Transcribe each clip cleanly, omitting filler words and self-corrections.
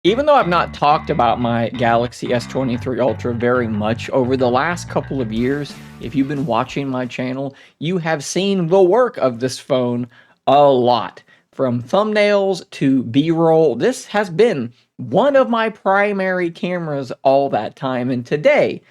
Even though I've not talked about my Galaxy S23 Ultra very much over the last couple of years, if you've been watching my channel, you have seen the work of this phone a lot. From thumbnails to B-roll, this has been one of my primary cameras all that time, and today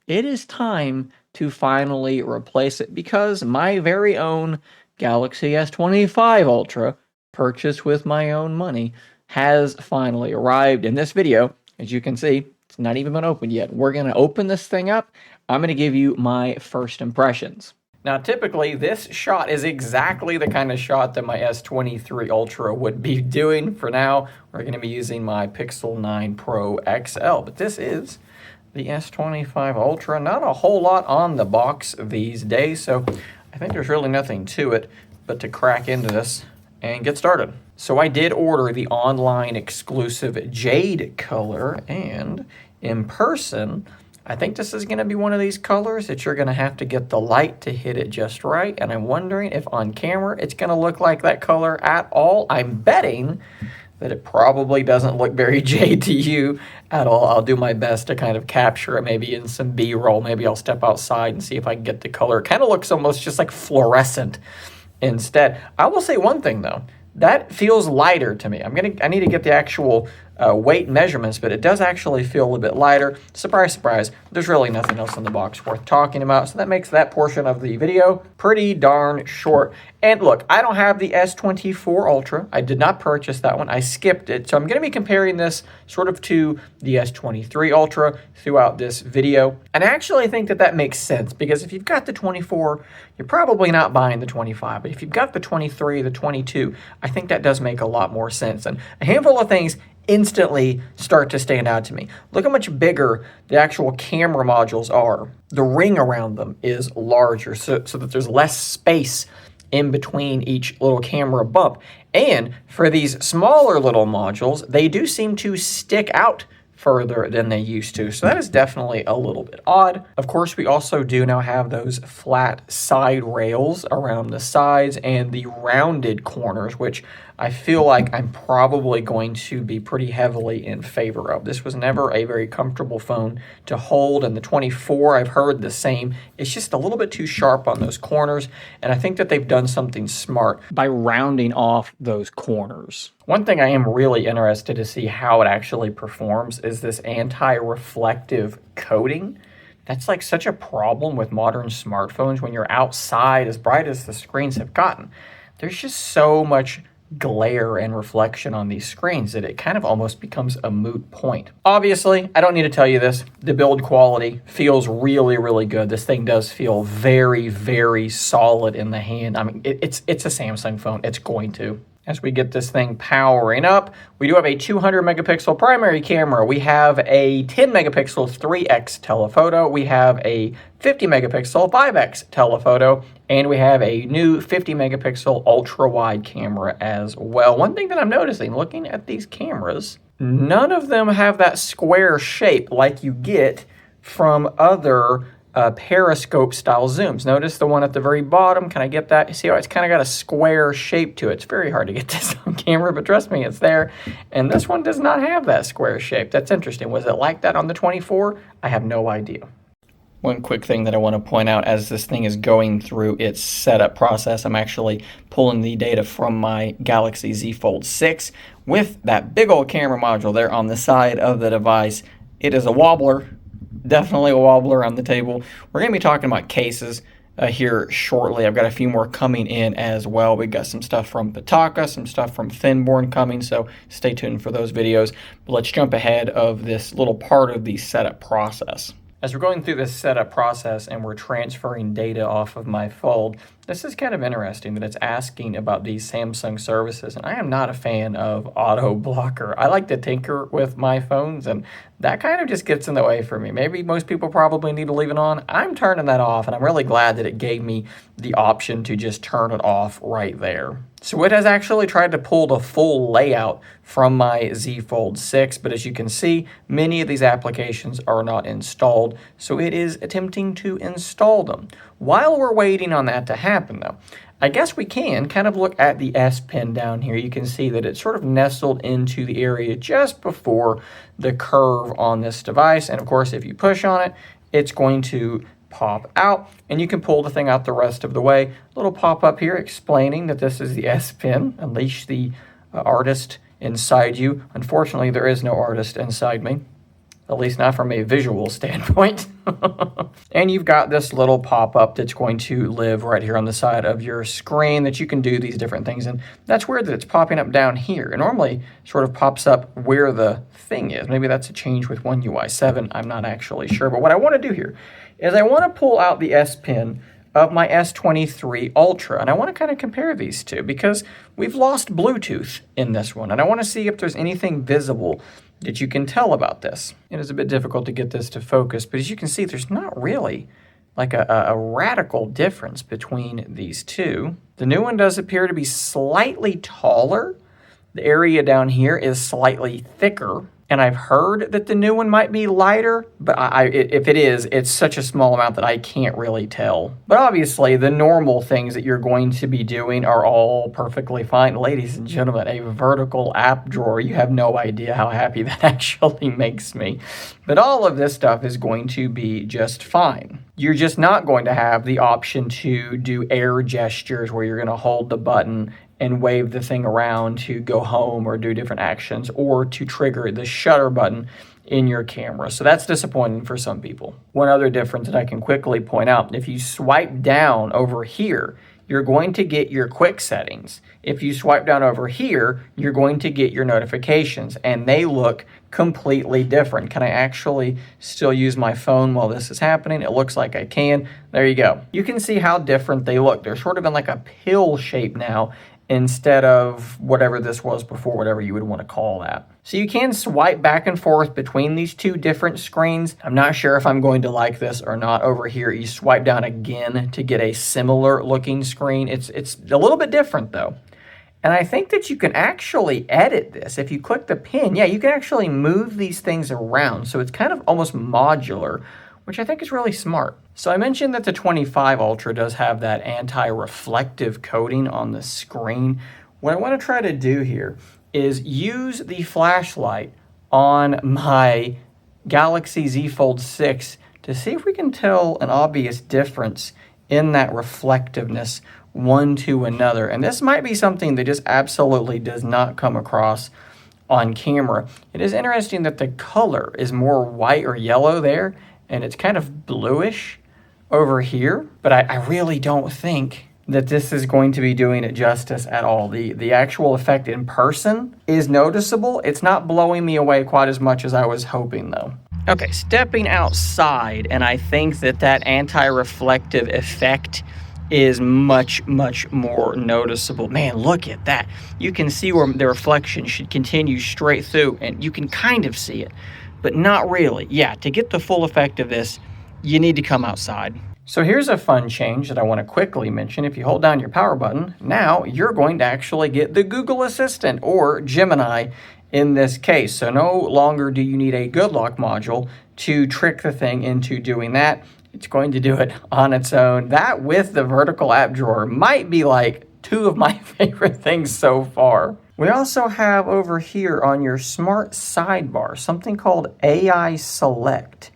it is time to finally replace it because my very own Galaxy S25 Ultra, purchased with my own money, has finally arrived. In this video, as you can see, it's not even been opened yet. We're going to open this thing up. I'm going to give you my first impressions. Now, typically, this shot is exactly the kind of shot that my S23 Ultra would be doing. For now, we're going to be using my Pixel 9 Pro XL, but this is the S25 Ultra. Not a whole lot on the box these days, so I think there's really nothing to it but to crack into this and get started. So I did order the online exclusive jade color, and in person, I think this is going to be one of these colors that you're going to have to get the light to hit it just right, and I'm wondering if on camera it's going to look like that color at all. I'm betting that it probably doesn't look very jade to you at all. I'll do my best to kind of capture it, maybe in some B-roll. Maybe I'll step outside and see if I can get the color. It kind of looks almost just like fluorescent instead. I will say one thing though, that feels lighter to me. I need to get the actual weight measurements, but it does actually feel a little bit lighter. Surprise, surprise, there's really nothing else in the box worth talking about, so that makes that portion of the video pretty darn short. And look, I don't have the S24 Ultra. I did not purchase that one. I skipped it, so I'm going to be comparing this sort of to the S23 Ultra throughout this video. And I actually think that that makes sense, because if you've got the 24, you're probably not buying the 25. But if you've got the 23, the 22, I think that does make a lot more sense. And a handful of things instantly start to stand out to me. Look how much bigger the actual camera modules are. The ring around them is larger, so that there's less space in between each little camera bump. And for these smaller little modules, they do seem to stick out further than they used to. So that is definitely a little bit odd. Of course, we also do now have those flat side rails around the sides and the rounded corners, which I feel like I'm probably going to be pretty heavily in favor of. This was never a very comfortable phone to hold, and the 24, I've heard the same. It's just a little bit too sharp on those corners, and I think that they've done something smart by rounding off those corners. One thing I am really interested to see how it actually performs is this anti-reflective coating. That's like such a problem with modern smartphones when you're outside, as bright as the screens have gotten. There's just so much glare and reflection on these screens that it kind of almost becomes a moot point. Obviously, I don't need to tell you this. The build quality feels really, really good. This thing does feel very, very solid in the hand. I mean, it's a Samsung phone. It's going to. As we get this thing powering up, we do have a 200 megapixel primary camera. We have a 10 megapixel 3x telephoto. We have a 50 megapixel 5x telephoto. And we have a new 50 megapixel ultra wide camera as well. One thing that I'm noticing, looking at these cameras, none of them have that square shape like you get from other periscope style zooms. Notice the one at the very bottom. Can I get that? You see how it's kind of got a square shape to it. It's very hard to get this on camera, but trust me, it's there. And this one does not have that square shape. That's interesting. Was it like that on the 24? I have no idea. One quick thing that I want to point out as this thing is going through its setup process, I'm actually pulling the data from my Galaxy Z Fold 6 with that big old camera module there on the side of the device. It is a wobbler. Definitely a wobbler on the table. We're going to be talking about cases here shortly. I've got a few more coming in as well. We got some stuff from Pitaka, some stuff from Thinborn coming, so stay tuned for those videos. But let's jump ahead of this little part of the setup process. As we're going through this setup process and we're transferring data off of my Fold, this is kind of interesting that it's asking about these Samsung services, and I am not a fan of auto blocker. I like to tinker with my phones, and that kind of just gets in the way for me. Maybe most people probably need to leave it on. I'm turning that off, and I'm really glad that it gave me the option to just turn it off right there. So it has actually tried to pull the full layout from my Z Fold 6, but as you can see, many of these applications are not installed, so it is attempting to install them. While we're waiting on that to happen, happen though? I guess we can kind of look at the S Pen down here. You can see that it's sort of nestled into the area just before the curve on this device. And of course, if you push on it, it's going to pop out, and you can pull the thing out the rest of the way. A little pop-up here explaining that this is the S Pen. Unleash the artist inside you. Unfortunately, there is no artist inside me, at least not from a visual standpoint. And you've got this little pop-up that's going to live right here on the side of your screen that you can do these different things. And that's weird that it's popping up down here. It normally sort of pops up where the thing is. Maybe that's a change with One UI 7. I'm not actually sure. But what I want to do here is I want to pull out the S Pen of my S23 Ultra, and I want to kind of compare these two because we've lost Bluetooth in this one, and I want to see if there's anything visible that you can tell about this. It is a bit difficult to get this to focus, but as you can see, there's not really like a radical difference between these two. The new one does appear to be slightly taller. The area down here is slightly thicker. And I've heard that the new one might be lighter, but if it is, it's such a small amount that I can't really tell. But obviously, the normal things that you're going to be doing are all perfectly fine. Ladies and gentlemen, a vertical app drawer. You have no idea how happy that actually makes me. But all of this stuff is going to be just fine. You're just not going to have the option to do air gestures where you're going to hold the button and wave the thing around to go home or do different actions, or to trigger the shutter button in your camera. So that's disappointing for some people. One other difference that I can quickly point out, if you swipe down over here, you're going to get your quick settings. If you swipe down over here, you're going to get your notifications, and they look completely different. Can I actually still use my phone while this is happening? It looks like I can. There you go. You can see how different they look. They're sort of in like a pill shape now, instead of whatever this was before, whatever you would want to call that. So you can swipe back and forth between these two different screens. I'm not sure if I'm going to like this or not. Over here, you swipe down again to get a similar looking screen. It's a little bit different though. And I think that you can actually edit this. If you click the pin, yeah, you can actually move these things around. So it's kind of almost modular, which I think is really smart. So I mentioned that the 25 Ultra does have that anti-reflective coating on the screen. What I want to try to do here is use the flashlight on my Galaxy Z Fold 6 to see if we can tell an obvious difference in that reflectiveness one to another. And this might be something that just absolutely does not come across on camera. It is interesting that the color is more white or yellow there, and it's kind of bluish over here, but I really don't think that this is going to be doing it justice at all. The actual effect in person is noticeable. It's not blowing me away quite as much as I was hoping though. Okay, stepping outside, and I think that anti-reflective effect is much, much more noticeable. Man, look at that. You can see where the reflection should continue straight through, and you can kind of see it, but not really. Yeah, to get the full effect of this, you need to come outside. So here's a fun change that I want to quickly mention. If you hold down your power button, now you're going to actually get the Google Assistant, or Gemini in this case. So no longer do you need a good lock module to trick the thing into doing that. It's going to do it on its own. That with the vertical app drawer might be like two of my favorite things so far. We also have over here on your smart sidebar something called AI Select.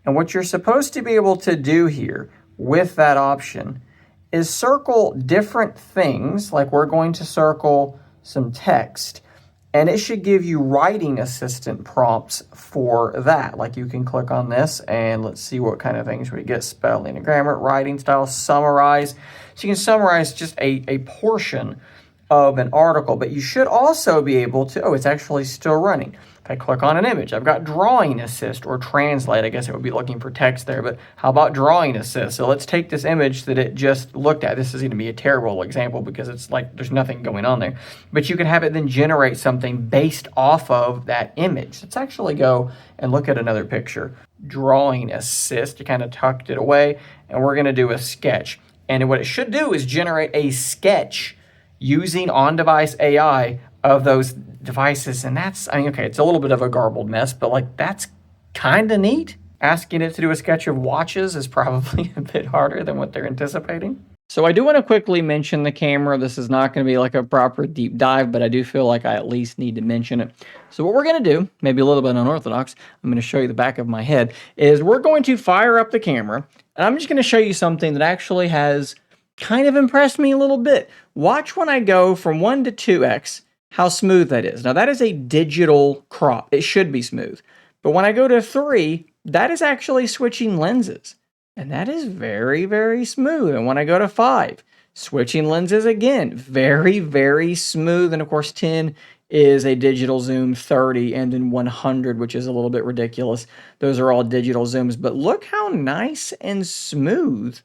And what you're supposed to be able to do here with that option is circle different things, like we're going to circle some text, and it should give you writing assistant prompts for that. Like you can click on this and let's see what kind of things we get: spelling and grammar, writing style, summarize. So you can summarize just a portion of an article, but you should also be able to, oh, it's actually still running. If I click on an image, I've got drawing assist or translate. I guess it would be looking for text there, but how about drawing assist? So let's take this image that it just looked at. This is going to be a terrible example because it's like there's nothing going on there, but you can have it then generate something based off of that image. Let's actually go and look at another picture. Drawing assist, you kind of tucked it away, and we're going to do a sketch. And what it should do is generate a sketch using on-device AI of those devices. And that's, I mean, okay, it's a little bit of a garbled mess, but like that's kind of neat. Asking it to do a sketch of watches is probably a bit harder than what they're anticipating. So I do want to quickly mention the camera. This is not going to be like a proper deep dive, but I do feel like I at least need to mention it. So what we're going to do, maybe a little bit unorthodox, I'm going to show you the back of my head, is we're going to fire up the camera, and I'm just going to show you something that actually has kind of impressed me a little bit. Watch when I go from 1 to 2x, how smooth that is. Now that is a digital crop. It should be smooth. But when I go to 3, that is actually switching lenses. And that is very, very smooth. And when I go to 5, switching lenses again, very, very smooth. And of course, 10 is a digital zoom, 30, and then 100, which is a little bit ridiculous. Those are all digital zooms. But look how nice and smooth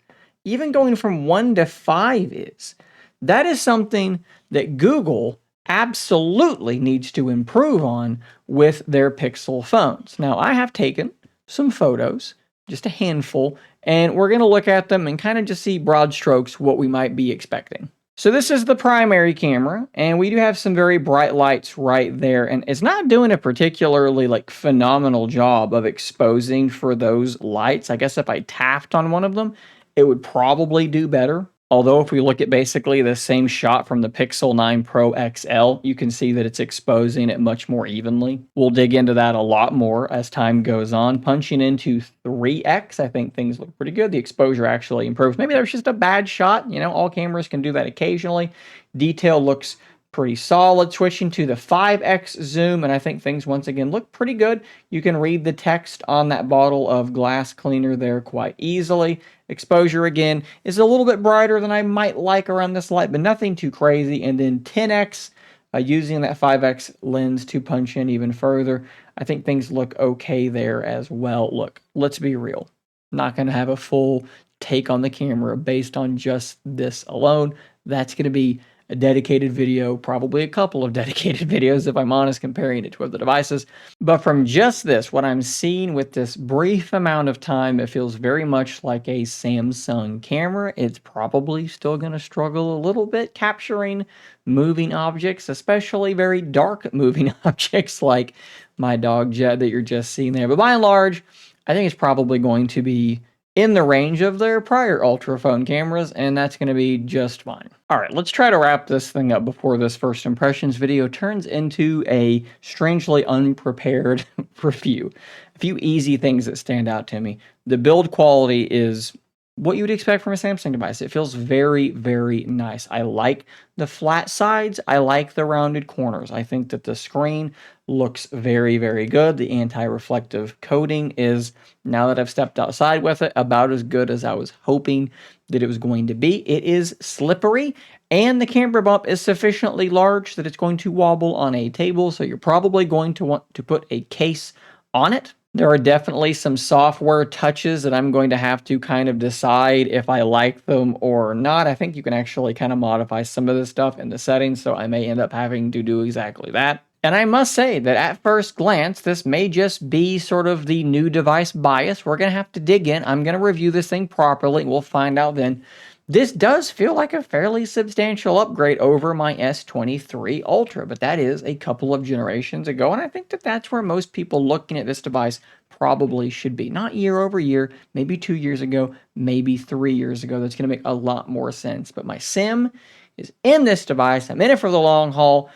even going from 1 to 5 is. That is something that Google absolutely needs to improve on with their Pixel phones. Now, I have taken some photos, just a handful, and we're going to look at them and kind of just see broad strokes what we might be expecting. So this is the primary camera, and we do have some very bright lights right there, and it's not doing a particularly like phenomenal job of exposing for those lights. I guess if I tapped on one of them, it would probably do better. Although if we look at basically the same shot from the Pixel 9 Pro XL, you can see that it's exposing it much more evenly. We'll dig into that a lot more as time goes on. Punching into 3x, I think things look pretty good. The exposure actually improves. Maybe that was just a bad shot. You know, all cameras can do that occasionally. Detail looks pretty solid. Switching to the 5x zoom, and I think things once again look pretty good. You can read the text on that bottle of glass cleaner there quite easily. Exposure again is a little bit brighter than I might like around this light, but nothing too crazy. And then 10x, using that 5x lens to punch in even further. I think things look okay there as well. Look, let's be real. Not going to have a full take on the camera based on just this alone. That's going to be a dedicated video, probably a couple of dedicated videos if I'm honest, comparing it to other devices. But from just this, what I'm seeing with this brief amount of time, it feels very much like a Samsung camera. It's probably still going to struggle a little bit capturing moving objects, especially very dark moving objects like my dog Jet that you're just seeing there. But by and large, I think it's probably going to be in the range of their prior Ultra phone cameras, and that's going to be just fine. All right, let's try to wrap this thing up before this first impressions video turns into a strangely unprepared review. A few easy things that stand out to me. The build quality is what you would expect from a Samsung device. It feels very, very nice. I like the flat sides. I like the rounded corners. I think that the screen looks very, very good. The anti-reflective coating is, now that I've stepped outside with it, about as good as I was hoping that it was going to be. It is slippery, and the camera bump is sufficiently large that it's going to wobble on a table, so you're probably going to want to put a case on it. There are definitely some software touches that I'm going to have to kind of decide if I like them or not. I think you can actually kind of modify some of this stuff in the settings, so I may end up having to do exactly that. And I must say that at first glance, this may just be sort of the new device bias. We're going to have to dig in. I'm going to review this thing properly. We'll find out then. This does feel like a fairly substantial upgrade over my S23 Ultra, but that is a couple of generations ago, and I think that that's where most people looking at this device probably should be. Not year over year, maybe 2 years ago, maybe 3 years ago. That's going to make a lot more sense, but my sim is in this device. I'm in it for the long haul.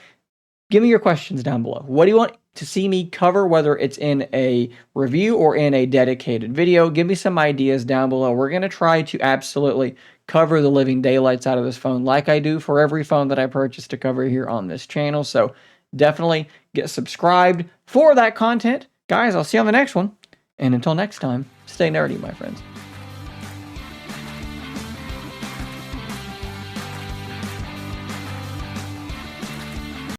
Give me your questions down below. What do you want to see me cover, whether it's in a review or in a dedicated video? Give me some ideas down below. We're going to try to absolutely cover the living daylights out of this phone like I do for every phone that I purchase to cover here on this channel. So definitely get subscribed for that content. Guys, I'll see you on the next one. And until next time, stay nerdy, my friends.